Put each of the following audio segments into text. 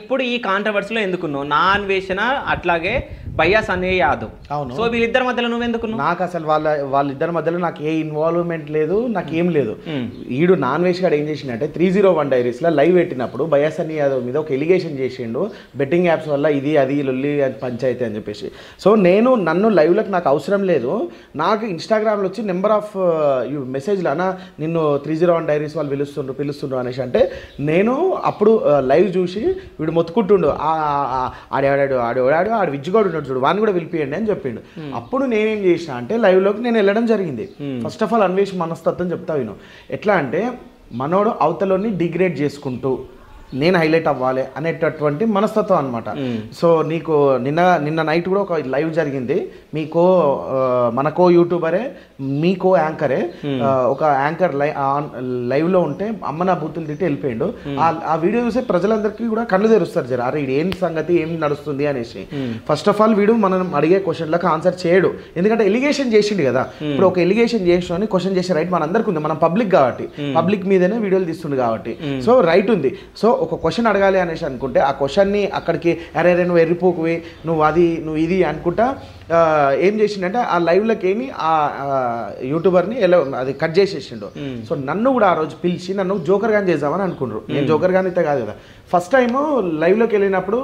ఇప్పుడు ఈ కాంట్రవర్సీలో ఎందుకున్నావు? నా అన్వేషణ అట్లాగే భయ్యా సన్నీ యాదవ్. అవును. సో వీళ్ళిద్దరి మధ్యలో నువ్వెందుకున్నావు? నాకు అసలు వాళ్ళిద్దరి మధ్యలో నాకు ఏ ఇన్వాల్వ్మెంట్ లేదు, నాకు ఏం లేదు. ఈడు నాన్ వెజ్ గాడు ఏం చేసిండంటే 301 డైరీస్లో లైవ్ పెట్టినప్పుడు భయ్యా సన్నీ యాదవ్ మీద ఒక ఎలిగేషన్ చేసిండు, బెట్టింగ్ యాప్స్ వల్ల ఇది అది లొల్లి పంచాయతీ అని చెప్పేసి. సో నన్ను లైవ్లకు నాకు అవసరం లేదు. నాకు ఇన్స్టాగ్రామ్లో వచ్చి నెంబర్ ఆఫ్ మెసేజ్లు అన్న నిన్ను 301 డైరీస్ వాళ్ళు పిలుస్తుండ్రు అనేసి అంటే నేను అప్పుడు లైవ్ చూసి వీడు మొత్తుకుంటుండు, ఆడు విజ్జుగాడు ఉన్నాడు చూడు వాడిని కూడా పిలిపియండి అని చెప్పిండు. అప్పుడు నేనేం చేసిన అంటే లైవ్లోకి నేను వెళ్ళడం జరిగింది. ఫస్ట్ ఆఫ్ ఆల్ అన్వేష్ మనస్తత్వం చెప్తా విను. ఎట్లా అంటే మనోడు అవతలని డిగ్రేడ్ చేసుకుంటూ నేను హైలైట్ అవ్వాలి అనేటటువంటి మనస్తత్వం అనమాట. సో నీకు నిన్న నైట్ కూడా ఒక లైవ్ జరిగింది. మనకో యూట్యూబరే మీకో యాంకరే ఒక యాంకర్ లైవ్లో ఉంటే అమ్మ నా బూతులు తిట్టి వెళ్ళిపోయిండు. ఆ వీడియో చూసే ప్రజలందరికీ కూడా కళ్ళు తెరుస్తారు జర, అరే ఇది ఏం సంగతి ఏం నడుస్తుంది అనేసి. ఫస్ట్ ఆఫ్ ఆల్ వీడు మనం అడిగే క్వశ్చన్లకు ఆన్సర్ చేయడు, ఎందుకంటే ఎలిగేషన్ చేసిండు కదా. ఇప్పుడు ఒక ఎలిగేషన్ చేసి క్వశ్చన్ చేసే రైట్ మనందరికీ ఉంది, మనం పబ్లిక్ కాబట్టి పబ్లిక్ మీదనే వీడియోలు తీస్తుండు కాబట్టి సో రైట్ ఉంది. సో ఒక క్వశ్చన్ అడగాలి అనేసి అనుకుంటే ఆ క్వశ్చన్ని అక్కడికి అరే నువ్వు ఎర్రిపోకువి నువ్వు ఇది అనుకుంటా ఏం చేసిండంటే ఆ లైవ్లోకి ఏమి ఆ యూట్యూబర్ని ఎలా అది కట్ చేసేసిండు. సో నన్ను కూడా ఆ రోజు పిలిచి నన్ను జోకర్ గాని చేద్దామని అనుకున్నారు. నేను జోకర్ గాని అయితే కాదు కదా. ఫస్ట్ టైము లైవ్లోకి వెళ్ళినప్పుడు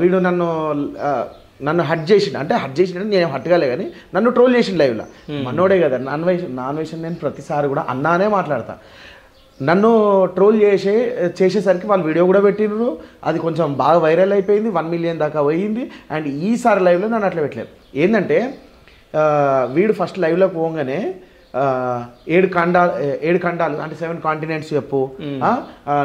వీడు నన్ను హట్ చేసిండు, అంటే హట్ చేసిండు నేను హట్గాలే కానీ నన్ను ట్రోల్ చేసిండు లైవ్లో. మనోడే కదా నాన్ వెజ్ నేను ప్రతిసారి కూడా అన్నానే మాట్లాడతా. నన్ను ట్రోల్ చేసేసరికి వాళ్ళు వీడియో కూడా పెట్టినారు, అది కొంచెం బాగా వైరల్ అయిపోయింది, 1 మిలియన్ దాకా పోయింది. అండ్ ఈసారి లైవ్లో నన్ను అట్లా పెట్టలేదు. ఏంటంటే వీడు ఫస్ట్ లైవ్లోకి పోగానే 7 ఖండాలు అంటే 7 కాంటినెంట్స్ చెప్పు,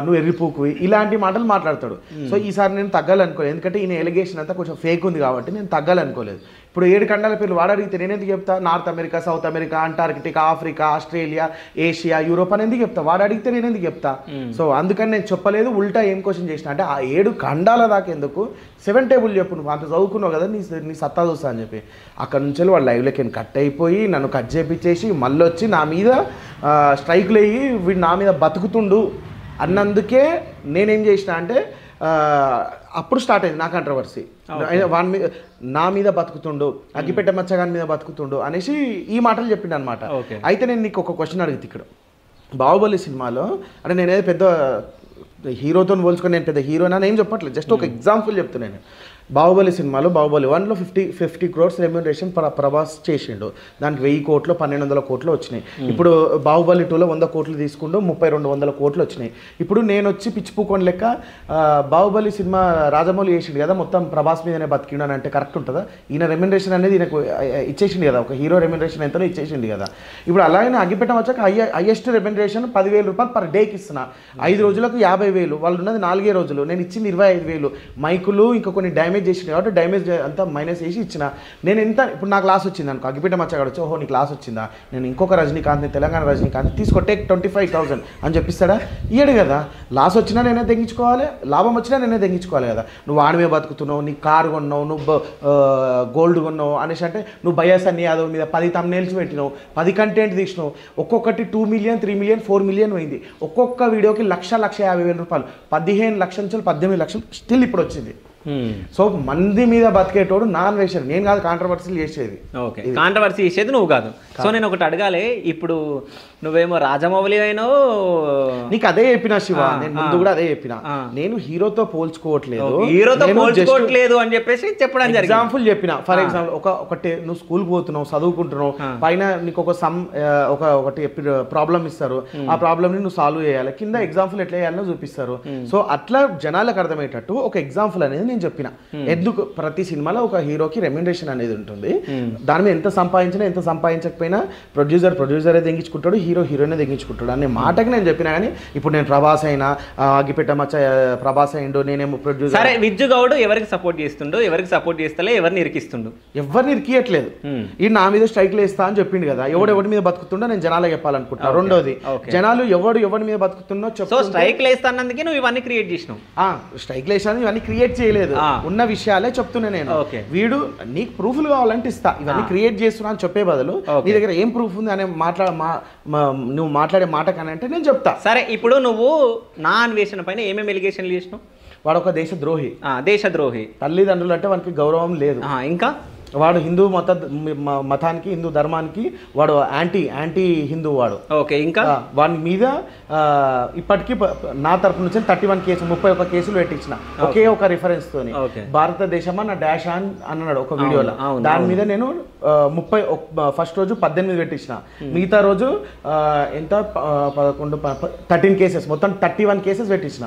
నువ్వు ఎర్రిపోకువి ఇలాంటి మాటలు మాట్లాడతాడు. సో ఈసారి నేను తగ్గాలనుకోలేదు, ఎందుకంటే ఈయన ఎలిగేషన్ అంతా కొంచెం ఫేక్ ఉంది కాబట్టి నేను తగ్గాలనుకోలేదు. ఇప్పుడు 7 ఖండాల పేర్లు వాడు అడిగితే నేను ఎందుకు చెప్తా? North America, south America, Antarctica, Africa, Australia, Asia, Europe అని ఎందుకు చెప్తా? వాడు అడిగితే నేను ఎందుకు చెప్తా? సో అందుకని నేను చెప్పలేదు. ఉల్టా ఏం క్వశ్చన్ చేసిన అంటే ఆ 7 ఖండాల దాకా ఎందుకు, 7 టేబుల్ చెప్పు, నువ్వు అంత చదువుకున్నావు కదా, నీ సత్తా చూస్తా అని చెప్పి అక్కడ నుంచి వాడు లైవ్లోకి కట్ అయిపోయి నన్ను కట్ చేపించేసి మళ్ళీ వచ్చి నా మీద స్ట్రైక్లు అయ్యి వీడు నా మీద బతుకుతుండు అన్నందుకే నేనేం చేసిన అంటే అప్పుడు స్టార్ట్ అయింది నా కాంట్రవర్సీ. వాని మీద నా మీద బతుకుతుండు, అగ్గిపెట్ట మచ్చగాని మీద బతుకుతుండు అనేసి ఈ మాటలు చెప్పిండు అనమాట. అయితే నేను నీకు ఒక క్వశ్చన్ అడిగితే, ఇక్కడ బాహుబలి సినిమాలో అంటే నేనేదో పెద్ద హీరోతో పోల్చుకొని నేను పెద్ద హీరోనా ఏం చెప్పట్లేదు, జస్ట్ ఒక ఎగ్జాంపుల్ చెప్తున్నాను. బాహుబలి సినిమాలో బాహుబలి 1లో 50 crores రెమ్యూనరేషన్ ప్రభాస్ చేసిండు. దానికి 1000 కోట్లు 1200 కోట్లు వచ్చినాయి. ఇప్పుడు బాహుబలి 2లో 100 కోట్లు తీసుకుంటూ 3200 కోట్లు వచ్చినాయి. ఇప్పుడు నేను వచ్చి పిచ్చిపూకొని లెక్క బాహుబలి సినిమా రాజమౌళి చేసిండు కదా, మొత్తం ప్రభాస్ మీదనే బతికిండు అని అంటే కరెక్ట్ ఉంటుందా? ఈయన రెమ్యూనరేషన్ అనేది ఈయనకు ఇచ్చేసిండు కదా, ఒక హీరో రెమ్యూనరేషన్ ఎంతనో ఇచ్చేసిండు కదా. ఇప్పుడు అలాగే అగ్గిపెట్టం వచ్చాక హైయెస్ట్ రెమ్యూనరేషన్ 10,000 రూపాయలు పర్ డేకి ఇస్తున్నా. 5 రోజులకు 50,000, వాళ్ళు ఉన్నది 4 రోజులు, నేను ఇచ్చింది 25,000. మైకులు ఇంకా కొన్ని డ్యామేజ్ చేసింది కాబట్టి డ్యామేజ్ అంతా మైనస్ చేసి ఇచ్చిన. నేను ఎంత ఇప్పుడు నాకు లాస్ వచ్చింది అనుకో, అగ్గిపెట్ట మచ్చగాడు ఓహో నీకు లాస్ వచ్చిందా, నేను ఇంకొక రజనీకాంత్ తెలంగాణ రజనీకాంత్ తీసుకోటే 25,000 అని చెప్పిస్తాడా? ఇయ్యడు కదా. లాస్ వచ్చినా నేనే తెగించుకోవాలి, లాభం వచ్చినా నేనే తెగించుకోవాలి కదా. నువ్వు వాడి మీద బతుకుతున్నావు, నీ కారు కొన్నావు, నువ్వు గోల్డ్ కొన్నావు అనేసి అంటే నువ్వు భయ్యా సన్నీ యాదవ్ మీద 10 thumbnails పెట్టినావు, 10 కంటెంట్ తీసినావు, ఒక్కొక్కటి 2 million 3 million 4 million పోయింది. ఒక్కొక్క వీడియోకి 1,50,000 రూపాయలు, 15 లక్షల నుంచి 18 లక్షలు స్టిల్ ఇప్పుడు వచ్చింది. సో మంది మీద బతికేటోడు నాన్ వెజ్, నేను కాదు కాంట్రవర్సీలు చేసేది. ఓకే, కాంట్రవర్సీ చేసేది నువ్వు కాదు. సో నేను ఒకటి అడగాలి, ఇప్పుడు నువ్వేమో రాజమౌళి అయినావు, నీకు అదే చెప్పినా శివ, నేను ముందు కూడా అదే చెప్పినా, నేను హీరోతో పోల్చుకోవట్లేదు అని చెప్పేసి చెప్పడానికి ఎగ్జాంపుల్ చెప్పిన. ఫర్ ఎగ్జాంపుల్ ఒకటి నువ్వు స్కూల్కి పోతున్నావు, చదువుకుంటున్నావు, పైన నీకు ఒకటి ప్రాబ్లం ఇస్తారు, ఆ ప్రాబ్లమ్ని నువ్వు సాల్వ్ చేయాలి, కింద ఎగ్జాంపుల్ ఎట్లా చేయాలో చూపిస్తారు. సో అట్లా జనాలకు అర్థమయ్యేటట్టు ఒక ఎగ్జాంపుల్ అనేది నేను చెప్పిన. ఎందుకు ప్రతి సినిమాలో ఒక హీరోకి రెమ్యూనరేషన్ అనేది ఉంటుంది, దాని మీద ఎంత సంపాదించినా ఎంత సంపాదించకపోయినా ప్రొడ్యూసరే తెగించుకుంటాడు, హీరోనే తెగించుకుంటాడు అనే మాటకి నేను చెప్పినా. కానీ ఇప్పుడు నేను ప్రభాస్ అయినా అగ్గిపెట్ట మచ్చ ప్రభాస్ అయిండు, నేనేమో ప్రొడ్యూసర్. సరే, విజ్జు గౌడ్ ఎవరికి సపోర్ట్ చేస్తుండో, ఎవరికి సపోర్ట్ చేస్తలే, ఎవరిని ఇరికిస్తుండు? ఎవరిని ఇరికియట్లేదు. ఈ నా మీద స్ట్రైక్లు వేస్తా అని చెప్పిండు కదా, ఎవడి మీద బతుకుతుండో నేను జనాలకు చెప్పాలనుకుంటున్నా. రెండోది, జనాలు ఎవరి మీద బతుకుతుందో చెప్పు. స్ట్రైక్లు వేస్తానందుకే నువ్వు ఇవన్నీ క్రియేట్ చేసినావు. స్ట్రైక్లు వేసాను, ఇవన్నీ క్రియేట్ చేయలేదు, ఉన్న విషయాలే చెప్తున్నా నేను. వీడు నీకు ప్రూఫ్లు కావాలంటే ఇస్తా, ఇవన్నీ క్రియేట్ చేస్తున్నా అని చెప్పే బదులు నీ దగ్గర ఏం ప్రూఫ్ ఉంది అనే నువ్వు మాట్లాడే మాట కానీ అంటే నేను చెప్తా. సరే, ఇప్పుడు నువ్వు నా అన్వేషణ పైన ఏమేమి ఎలిగేషన్లు చేసినావు? వాడు ఒక దేశద్రోహి, దేశద్రోహి. తల్లిదండ్రులు అంటే వానికి గౌరవం లేదు. ఇంకా వాడు హిందూ మతానికి హిందూ ధర్మానికి వాడు యాంటీ హిందూ వాడు. ఓకే. ఇంకా వాని మీద ఇప్పటికీ నా తరపు నుంచి 31 కేసులు 31 కేసులు పెట్టించిన ఒకే ఒక రిఫరెన్స్ తోని. భారతదేశమా నా డాష్ అని అన్నాడు ఒక వీడియోలో. దాని మీద నేను 30 ఫస్ట్ రోజు 18 పెట్టించిన, మిగతా రోజు ఎంత 13 కేసెస్, మొత్తం 31 కేసెస్ పెట్టించిన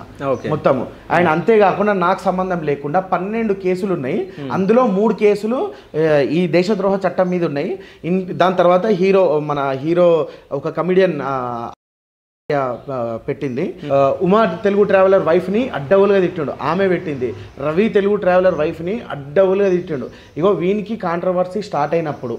మొత్తము. అండ్ అంతేకాకుండా నాకు సంబంధం లేకుండా 12 కేసులు ఉన్నాయి. అందులో 3 కేసులు ఈ దేశద్రోహ చట్టం మీద ఉన్నాయి. దాని తర్వాత మన హీరో ఒక కమిడియన్ పెట్టింది, ఉమా తెలుగు ట్రావెలర్ వైఫ్ ని అడ్డవులుగా తిట్టిండు, ఆమె పెట్టింది. రవి తెలుగు ట్రావెలర్ వైఫ్ ని అడ్డవులుగా తిట్టిండు. ఇగో వీనికి కాంట్రవర్సీ స్టార్ట్ అయినప్పుడు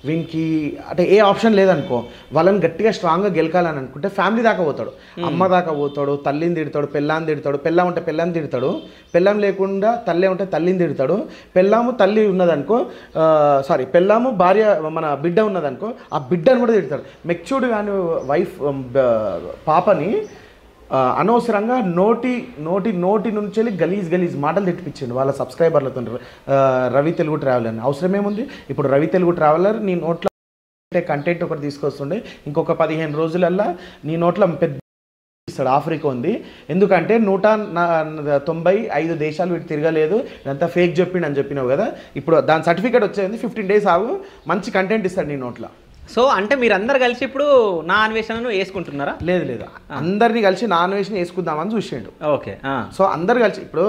వీనికి అంటే ఏ ఆప్షన్ లేదనుకో, వాళ్ళని గట్టిగా స్ట్రాంగ్గా గెలకాలని అనుకుంటే ఫ్యామిలీ దాకా పోతాడు, అమ్మ దాకా పోతాడు, తల్లిని తిడతాడు, పెళ్ళాన్ని తిడతాడు, పెళ్ళాం ఉంటే పెళ్ళాన్ని తిడతాడు, పెళ్ళాం లేకుండా తల్లి ఉంటే తల్లిని తిడతాడు, పెళ్ళాము తల్లి ఉన్నదనుకో పెళ్ళాము భార్య మన బిడ్డ ఉన్నదనుకో ఆ బిడ్డను కూడా తిడతాడు. మెచ్యూర్డ్ కానీ వైఫ్ పాపని అనవసరంగా నోటి నుంచి గలీజ్ మాటలు తిట్టిపించండి వాళ్ళ సబ్స్క్రైబర్లతో. రవి తెలుగు ట్రావెలర్ అవసరం ఏముంది? ఇప్పుడు రవి తెలుగు ట్రావెలర్ నీ నోట్లో కంటెంట్ ఒకటి తీసుకొస్తుండే, ఇంకొక 15 రోజులల్లా నీ నోట్లో పెద్ద ఇస్తాడు. ఆఫ్రికా ఉంది, ఎందుకంటే 195 దేశాలు వీటి తిరగలేదు, ఇదంతా ఫేక్ చెప్పిండు అని చెప్పినావు కదా. ఇప్పుడు దాని సర్టిఫికేట్ వచ్చేది 15 days ఆగు, మంచి కంటెంట్ ఇస్తాడు నీ నోట్లో. సో అంటే మీరు అందరు కలిసి ఇప్పుడు నా అన్వేషణను వేసుకుంటున్నారా? లేదు, అందరినీ కలిసి నా అన్వేషణ వేసుకుందామని చూసిండు. ఓకే. సో అందరు కలిసి ఇప్పుడు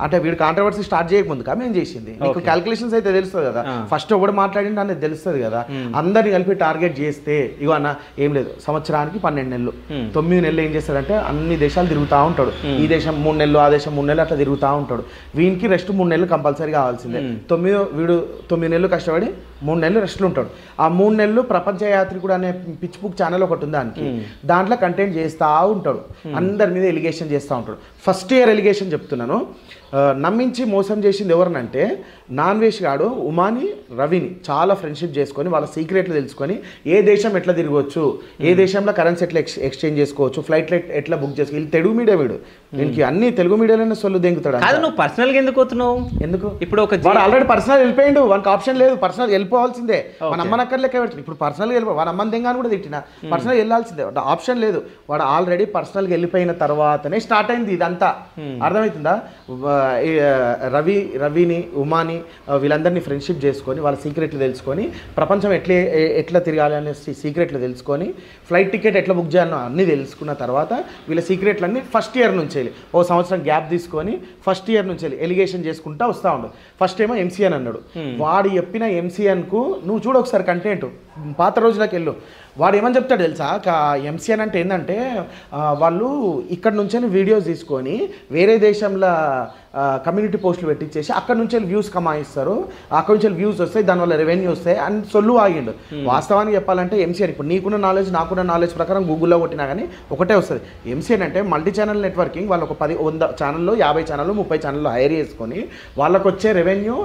అంటే వీడు కాంట్రవర్సీ స్టార్ట్ చేయకముందు మేము చేసింది, నీకు క్యాల్కులేషన్స్ అయితే తెలుస్తుంది కదా, ఫస్ట్ ఒకటి మాట్లాడింది అనేది తెలుస్తుంది కదా. అందరిని కలిపి టార్గెట్ చేస్తే ఇగో అన్న ఏం లేదు, సంవత్సరానికి 12 నెలలు 9 నెలలు ఏం చేస్తాడంటే అన్ని దేశాలు తిరుగుతూ ఉంటాడు. ఈ దేశం 3 నెలలు, ఆ దేశం 3 నెలలు అట్లా తిరుగుతూ ఉంటాడు. వీనికి రెస్ట్ 3 నెలలు కంపల్సరీ కావాల్సిందే. వీడు 9 నెలలు కష్టపడి 3 నెలలు రెస్ట్లు ఉంటాడు. ఆ 3 నెలలు ప్రపంచ యాత్రికుడు అనే పిచ్ బుక్ ఛానల్ ఒకటి ఉంది దానికి, దాంట్లో కంటెంట్ చేస్తూ ఉంటాడు, అందరి మీద ఎలిగేషన్ చేస్తూ ఉంటాడు. ఫస్ట్ ఇయర్ ఎలిగేషన్ చెప్తున్నాను, నమ్మించి మోసం చేసింది ఎవరినంటే నాన్ వెజ్ గాడు ఉమాని రవిని చాలా ఫ్రెండ్షిప్ చేసుకొని వాళ్ళ సీక్రెట్లు తెలుసుకొని ఏ దేశం ఎట్లా తిరగవచ్చు, ఏ దేశంలో కరెన్సీ ఎట్లా ఎక్స్చేంజ్ చేసుకోవచ్చు, ఫ్లైట్ ఎట్లా బుక్ చేసుకో, వీళ్ళు తెలుగు మీడియా వీడు, దీనికి అన్ని తెలుగు మీడియాలోనే సొల్లు దెంగుతాడు. నువ్వు పర్సనల్గా ఎందుకు పోతున్నావు? ఎందుకు ఇప్పుడు వాడు ఆల్రెడీ పర్సనల్ వెళ్ళిపోయిండు, వానికి ఆప్షన్ లేదు, పర్సనల్ వెళ్ళిపోవాల్సిందే. మన అమ్మనక్కర్లేక పెడుతుంది, ఇప్పుడు పర్సనల్గా వెళ్ళిపో, వాడు అమ్మని దెంగాని కూడా తిట్టిన పర్సనల్ వెళ్ళాల్సిందే, ఆప్షన్ లేదు. వాడు ఆల్రెడీ పర్సనల్గా వెళ్ళిపోయిన తర్వాతనే స్టార్ట్ అయింది ఇదంతా. అర్థమవుతుందా? రవిని ఉమాని వీళ్ళందరినీ ఫ్రెండ్షిప్ చేసుకొని వాళ్ళ సీక్రెట్లు తెలుసుకొని ప్రపంచం ఎట్లా తిరగాలి అనే సీక్రెట్లు తెలుసుకొని ఫ్లైట్ టికెట్ ఎట్లా బుక్ చేయాలో అన్నీ తెలుసుకున్న తర్వాత వీళ్ళ సీక్రెట్లన్నీ ఫస్ట్ ఇయర్ నుంచి వెళ్ళి ఓ సంవత్సరం గ్యాప్ తీసుకొని ఫస్ట్ ఇయర్ నుంచి వెళ్ళి ఎలిగేషన్ చేసుకుంటూ వస్తూ ఉండు. ఫస్ట్ ఏమో ఎంసీఎన్ అన్నాడు, వాడు చెప్పిన ఎంసీఎన్కు నువ్వు చూడు ఒకసారి కంటెంట్ పాత రోజులకు వెళ్ళు. వాడు ఏమని చెప్తాడు తెలుసా? ఎంసీఎన్ అంటే ఏంటంటే వాళ్ళు ఇక్కడ నుంచే వీడియోస్ తీసుకొని వేరే దేశంలో కమ్యూనిటీ పోస్టులు పెట్టించేసి అక్కడ నుంచి వ్యూస్ కమాయిస్తారు, అక్కడ నుంచి వ్యూస్ వస్తాయి, దానివల్ల రెవెన్యూ వస్తాయి అని సొల్లు ఆగిండు. వాస్తవానికి చెప్పాలంటే ఎంసీఎన్ ఇప్పుడు నీకున్న నాలెడ్జ్ నాకున్న నాలెడ్జ్ ప్రకారం గూగుల్లో కొట్టినా కానీ ఒకటే వస్తుంది. ఎంసీఎన్ అంటే మల్టీ ఛానల్ నెట్వర్కింగ్. వాళ్ళు ఒక 100 ఛానల్లో 50 ఛానళ్ళు 30 ఛానల్లో హైర్ చేసుకొని వాళ్ళకు వచ్చే రెవెన్యూ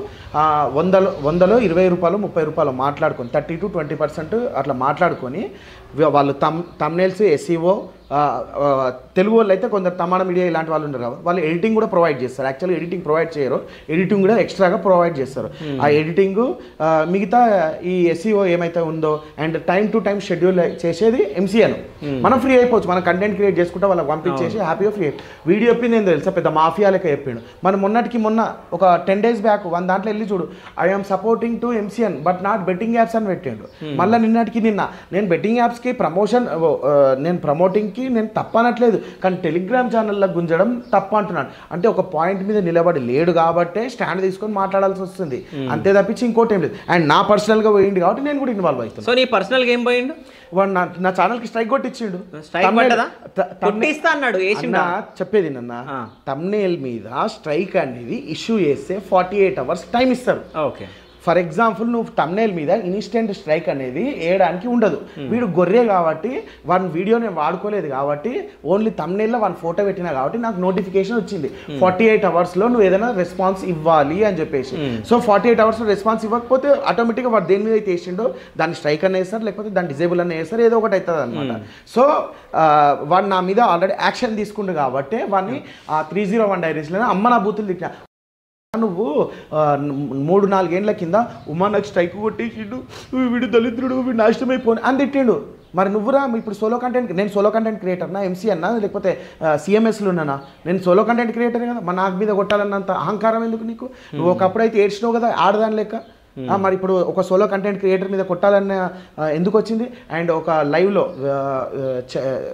100లో 20 రూపాయలు 30 రూపాయలు మాట్లాడుకొని 30 to 20% అట్లా మాట్లాడుకొని వాళ్ళు తమ్నెయిల్స్ ఎస్ఈఓ తెలుగు వాళ్ళు అయితే కొందరు తమాడ మీడియా ఇలాంటి వాళ్ళు ఉండరు కాబట్టి వాళ్ళు ఎడిటింగ్ కూడా ప్రొవైడ్ చేస్తారు. యాక్చువల్గా ఎడిటింగ్ ప్రొవైడ్ చేయరు, ఎడిటింగ్ కూడా ఎక్స్ట్రాగా ప్రొవైడ్ చేస్తారు. ఆ ఎడిటింగ్ మిగతా ఈ ఎస్ఈఓ ఏమైతే ఉందో and time to time schedule చేసేది ఎంసీఎన్. మనం ఫ్రీ అయిపోవచ్చు, మనం కంటెంట్ క్రియేట్ చేసుకుంటే వాళ్ళకి పంపించేసి హ్యాపీగా ఫ్రీ. వీడియో చెప్పింది ఏందో తెలుసా, పెద్ద మాఫియా లెక్క చెప్పిండు. మనం మొన్న ఒక 10 days బ్యాక్ దాంట్లో వెళ్ళి చూడు, I'm supporting to MCN but not betting apps అని పెట్టిండు. మళ్ళీ నిన్న నేను బెట్టింగ్ యాప్స్కి నేను ప్రమోటింగ్కి నేను తప్పనట్లేదు, కానీ టెలిగ్రామ్ ఛానల్లో గుంజడం తప్ప అంటున్నాను. అంటే ఒక పాయింట్ మీద నిలబడి లేడు కాబట్టే స్టాండ్ తీసుకొని మాట్లాడాల్సి వస్తుంది, అంతే తప్పించి ఇంకోటి ఏం లేదు. అండ్ నా పర్సనల్గా పోయింది కాబట్టి నేను కూడా ఇన్వాల్వ్ అవుతాను. సో నీ పర్సనల్గా ఏం పోయిండు? వాడు నా ఛానల్కి స్ట్రైక్ కొట్టించిండు. చెప్పేది నన్న థంబ్నెయిల్ మీద స్ట్రైక్ అనేది ఇష్యూ చేస్తే 48 hours టైం ఇస్తారు. ఓకే, ఫర్ ఎగ్జాంపుల్ నువ్వు thumbnail మీద ఇన్స్టెంట్ స్ట్రైక్ అనేది వేయడానికి ఉండదు. వీడు గొర్రె కాబట్టి వాడి వీడియో నేను వాడుకోలేదు కాబట్టి ఓన్లీ thumbnail లో వాడి ఫోటో పెట్టినా కాబట్టి నాకు నోటిఫికేషన్ వచ్చింది 48 అవర్స్లో నువ్వు ఏదైనా రెస్పాన్స్ ఇవ్వాలి అని చెప్పేసి. సో 48 అవర్స్లో రెస్పాన్స్ ఇవ్వకపోతే ఆటోమేటిక్గా వాడు దేని మీద అయితే వేసిండో దాన్ని స్ట్రైక్ అన్న వేస్తారు, లేకపోతే దాన్ని డిజేబుల్ అన్న వేస్తారు, ఏదో ఒకటి అవుతుంది అనమాట. సో వాడు నా మీద ఆల్రెడీ యాక్షన్ తీసుకుండు కాబట్టి వాడిని 301 డైరీస్లో అమ్మ నా బూతులు తిట్టినా. నువ్వు 3-4 ఏళ్ళ కింద ఉమా నాకు స్ట్రైక్ కొట్టేసిండు, వీడు దళిద్రుడు, వీడు నాశనం అయిపోయి అని తిట్టిండు. మరి నువ్వురా ఇప్పుడు నేను సోలో కంటెంట్ క్రియేటర్నా, ఎంసీ అన్నా, లేకపోతే సిఎంఎస్లో ఉన్నానా? నేను సోలో కంటెంట్ క్రియేటర్ కదా, మరి నాకు మీద కొట్టాలన్నంత అహంకారం ఎందుకు నీకు? నువ్వు ఒకప్పుడు అయితే ఏడ్చినావు కదా ఆడదాని లెక్క. మరి ఇప్పుడు ఒక సోలో కంటెంట్ క్రియేటర్ మీద కొట్టాలన్న ఎందుకు వచ్చింది? అండ్ ఒక లైవ్లో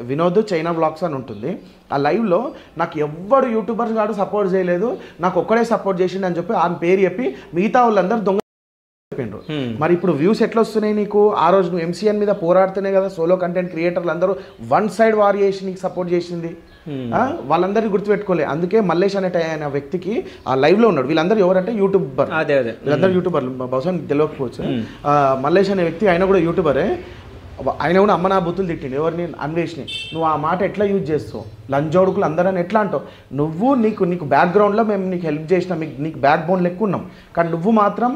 వినోద్ చైనా వ్లాగ్స్ అని ఉంటుంది, ఆ లైవ్లో నాకు ఎవ్వడు యూట్యూబర్స్ కాదు సపోర్ట్ చేయలేదు, నాకు ఒక్కడే సపోర్ట్ చేసిండు అని చెప్పి ఆమె పేరు చెప్పి మిగతా వాళ్ళందరూ దొంగ చెప్పిండ్రు. మరి ఇప్పుడు వ్యూస్ ఎట్లా వస్తున్నాయి నీకు? ఆ రోజు నువ్వు ఎంసీఎన్ మీద పోరాడుతూనే కదా సోలో కంటెంట్ క్రియేటర్లు అందరూ వన్ సైడ్ వార్ చేసి నీకు సపోర్ట్ చేసింది. వాళ్ళందరినీ గుర్తుపెట్టుకోలే. అందుకే మల్లేష్ అనే ఆయన వ్యక్తికి ఆ లైవ్లో ఉన్నాడు. వీళ్ళందరూ ఎవరంటే యూట్యూబర్, వీళ్ళందరూ యూట్యూబర్లు, బహుశా తెలియకపోవచ్చు. మల్లేష్ అనే వ్యక్తి ఆయన కూడా యూట్యూబరే. ఆయన కూడా అమ్మ నా బుద్ధులు తిట్టిండు ఎవరిని? అన్వేష్ని. నువ్వు ఆ మాట ఎట్లా యూజ్ చేస్తావు? లంజోడుకులు అందరని ఎట్లా అంటావు? నువ్వు నీకు బ్యాక్గ్రౌండ్లో మేము నీకు హెల్ప్ చేసినాం, నీకు బ్యాక్ బోన్ లెక్క ఉన్నాం, కానీ నువ్వు మాత్రం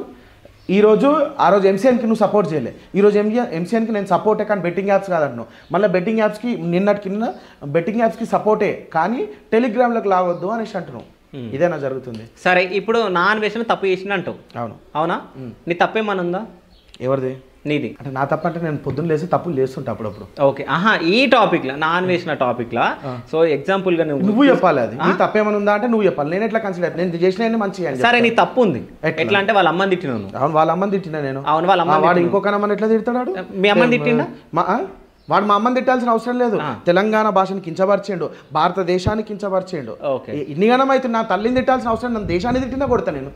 ఆ రోజు ఎంసీఎన్కి నువ్వు సపోర్ట్ చేయలే. ఈరోజు ఎంసీఎన్కి నేను సపోర్టే కానీ బెట్టింగ్ యాప్స్ కాదంటున్నావు. మళ్ళీ బెట్టింగ్ యాప్స్కి నిన్న బెట్టింగ్ యాప్స్కి సపోర్టే కానీ టెలిగ్రామ్లోకి లాగొద్దు అనేసి అంటున్నావు. ఇదేనా జరుగుతుంది? సరే, ఇప్పుడు నా అన్వేషణ తప్పు చేసిన అంటావు, అవునా? నీ తప్పేమన్నా ఉందా? ఎవరిది? నీది. అంటే నా తప్ప అంటే నేను పొద్దున్న లేసి తప్పులు చేస్తుంటా అప్పుడప్పుడు. ఓకే, ఈ టాపిక్ లా, నాన్ వేసిన టాపిక్ లా, సో ఎగ్జాంపుల్ గా నువ్వు చెప్పాలి. అది నీ తప్పేమన్నా ఉందా అంటే నువ్వు చెప్పాలి. నేను ఎట్లా కన్సిడర్ నేను చేసిన మంచిగా. సరే, నీ తప్పు ఉంది. ఎట్లా అంటే వాళ్ళ అమ్మని తిట్టినాను. అవును, వాళ్ళ అమ్మని తిట్టినా నేను. అవును, వాళ్ళ అమ్మ. వాడు ఇంకొక అమ్మని ఎట్లా తిడతాడు? మీ అమ్మని తిట్టిండా? వాడు మా అమ్మని తిట్టాల్సిన అవసరం లేదు. తెలంగాణ భాషను కించపరిచేండు, భారతదేశాన్ని కించపరిచేండు. ఇన్నిగానం అయితే నా తల్లిని తిట్టాల్సిన అవసరం, నా దేశాన్ని తిట్టినా కొడతా నేను.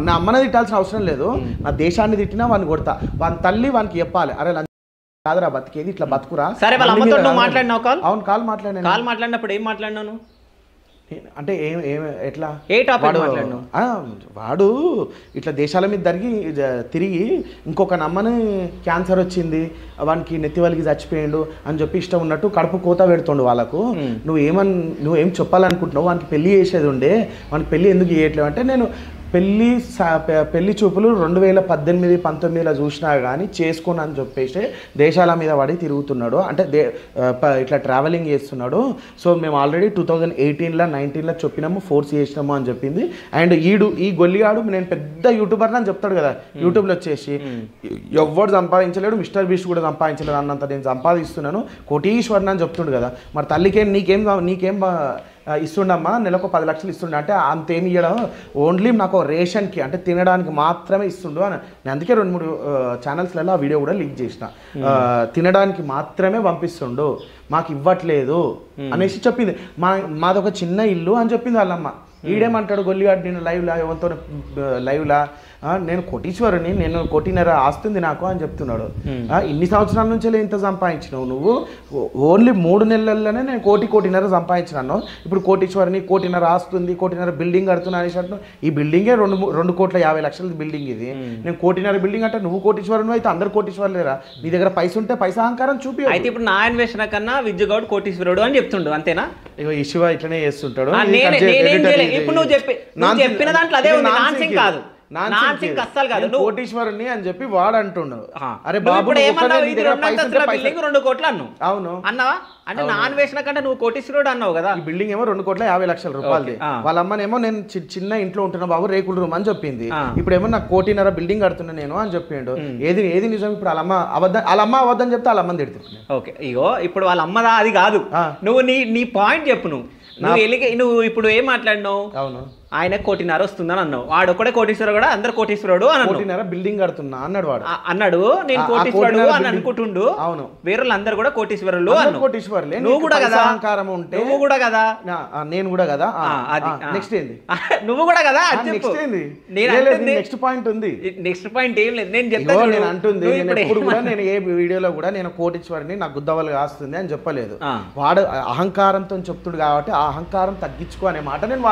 నా అమ్మని తిట్టాల్సిన అవసరం లేదు, నా దేశాన్ని తిట్టినా వాడిని కొడతా. వాని తల్లి వానికి చెప్పాలి, అరే కాదురా బతికేది ఇట్లా బతుకురా. సరే, వాళ్ళ అమ్మతో మాట్లాడినావు? కాల్. అవును, కాల్ మాట్లాడినా. కాల్ మాట్లాడినప్పుడు ఏం మాట్లాడినాను అంటే ఎట్లా? ఏ టాపిక్ మాట్లాడినావు? వాడు ఇట్లా దేశాల మీద తిరిగి ఇంకొక నమ్మని క్యాన్సర్ వచ్చింది, వానికి నెత్తి వాళ్ళకి చచ్చిపోయిండు అని చెప్పి ఇష్టం ఉన్నట్టు కడుపు కోత పెడుతుండు వాళ్ళకు. నువ్వేం చెప్పాలనుకుంటున్నావు? వానికి పెళ్లి చేసేది ఉండే, వానికి పెళ్లి ఎందుకు చేయట్లేవు అంటే, నేను పెళ్లి చూపులు 2018-19 చూసినా కానీ చేసుకోను అని చెప్పేసి దేశాల మీద పడి తిరుగుతున్నాడు. అంటే ఇట్లా ట్రావెలింగ్ చేస్తున్నాడు. సో మేము ఆల్రెడీ 2018-19 చెప్పినాము, ఫోర్స్ చేసినాము అని చెప్పింది. అండ్ ఈ గొల్లిగాడు నేను పెద్ద యూట్యూబర్ అని చెప్తాడు కదా, యూట్యూబ్లో వచ్చేసి ఎవ్వడు సంపాదించలేడు, మిస్టర్ బీస్ట్ కూడా సంపాదించలేడు అన్నంత నేను సంపాదిస్తున్నాను, కోటీశ్వరుని అని చెప్తుండు కదా. మరి తల్లికేం నీకేం ఇస్తుండమ్మా, నెలకు 10 లక్షలు ఇస్తుండ అంటే అంతేమి ఇవ్వడం, ఓన్లీ నాకు రేషన్కి అంటే తినడానికి మాత్రమే ఇస్తుండు అని. నేను అందుకే 2-3 ఛానల్స్లలో ఆ వీడియో కూడా లీక్ చేసిన. తినడానికి మాత్రమే పంపిస్తుండు, మాకు ఇవ్వట్లేదు అనేసి చెప్పింది. మాదొక చిన్న ఇల్లు అని చెప్పింది వాళ్ళమ్మ. ఈడేమంటాడు గొల్లిగాడు, నేను ఎవరితో లైవ్లా నేను కోటీశ్వరుని, నేను 1.5 కోటి ఆస్తుంది నాకు అని చెప్తున్నాడు. ఇన్ని సంవత్సరాల నుంచే ఇంత సంపాదించినావు నువ్వు, ఓన్లీ 3 నెలల్లోనే నేను 1.5 కోటి సంపాదించినాను. ఇప్పుడు కోటీశ్వరుని, 1.5 కోటి ఆస్తుంది, 1.5 కోటి బిల్డింగ్ కడుతున్నా అనేసి అంటున్నావు. ఈ బిల్డింగే 2,50,00,000 బిల్డింగ్ ఇది. నేను 1.5 కోటి బిల్డింగ్ అంటే నువ్వు కోటీశ్వరుని అయితే అందరు కోటీశ్వరులేరా? నీ దగ్గర పైస ఉంటే పైసా అహంకారం చూపి. అయితే ఇప్పుడు నా అన్వేషణ కన్నా విద్యగౌడ్ కోటీశ్వరుడు అని చెప్తుండు, అంతేనా? ఇగో ఈ శివ ఇట్లనే చేస్తుంటాడు. ఇప్పుడు నువ్వు చెప్పిన దాంట్లో అదే ఉంది, నాన్సింగ్ కాదు. కోటీశ్వరుని అని చెప్పి వాడు అంటున్నాడు. అరే బాబు, 2 కోట్లు అన్నావు. అవును అన్నావా? అంటే నాన్ వేసిన కంటే నువ్వు కోటీశ్వరుడు అన్నావు కదా. ఈ బిల్డింగ్ ఏమో 2,50,00,000 రూపాయలది. వాళ్ళ అమ్మనేమో నేను చిన్న ఇంట్లో ఉంటున్నా బాబు, రేకుల రూమ్ అని చెప్పింది. ఇప్పుడేమో నాకు 1.5 కోటి బిల్డింగ్ కడుతున్నా నేను అని చెప్పిండు. ఏది నిజం? ఇప్పుడు వాళ్ళ అమ్మ అబద్ధం చెప్తే వాళ్ళ అమ్మని తిడుతుంది. ఓకే, ఇగో ఇప్పుడు వాళ్ళ అమ్మదా అది కాదు, నువ్వు నీ పాయింట్ చెప్పు. నువ్వు ఇప్పుడు ఏం మాట్లాడినావు? అవును, ఆయన 1.5 కోటి వస్తుందని అన్నావు. వాడు కోటీశ్వరుడు కూడా, అందరు కోటీశ్వరుడు అని 1.5 కోటి బిల్డింగ్ కడుతున్నా అన్నాడు. వాడు అన్నాడు నేను కోటీశ్వరుడు అని అనుకుంటుండు. అవును, వేరే అందరు కూడా కోటీశ్వరులు. కోటీశ్వరులే. నువ్వు కూడా కదా, అహంకారం ఉంటే నువ్వు కూడా కదా, నేను కూడా కదా. నెక్స్ట్ ఏంది? నువ్వు కూడా కదా. నెక్స్ట్ పాయింట్ ఉంది. నెక్స్ట్ పాయింట్ ఏం లేదు, నేను చెప్తాను. నేను అంటుంది ఎప్పుడు కూడా నేను ఏ వీడియోలో కూడా నేను కోటీశ్వరుని నాకు గుద్దవలు కాస్తుంది అని చెప్పలేదు. వాడు అహంకారంతో చెప్తుడు కాబట్టి ఆ అహంకారం తగ్గించుకో అనే మాట నేను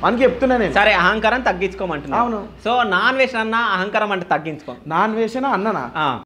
మనకి చెప్తున్నా నేను. సరే అహంకారం తగ్గించుకోమంటున్నా. అవును. సో నాన్ వెజ్ అన్న అహంకారం అంటే తగ్గించుకో. Non veg అన్ననా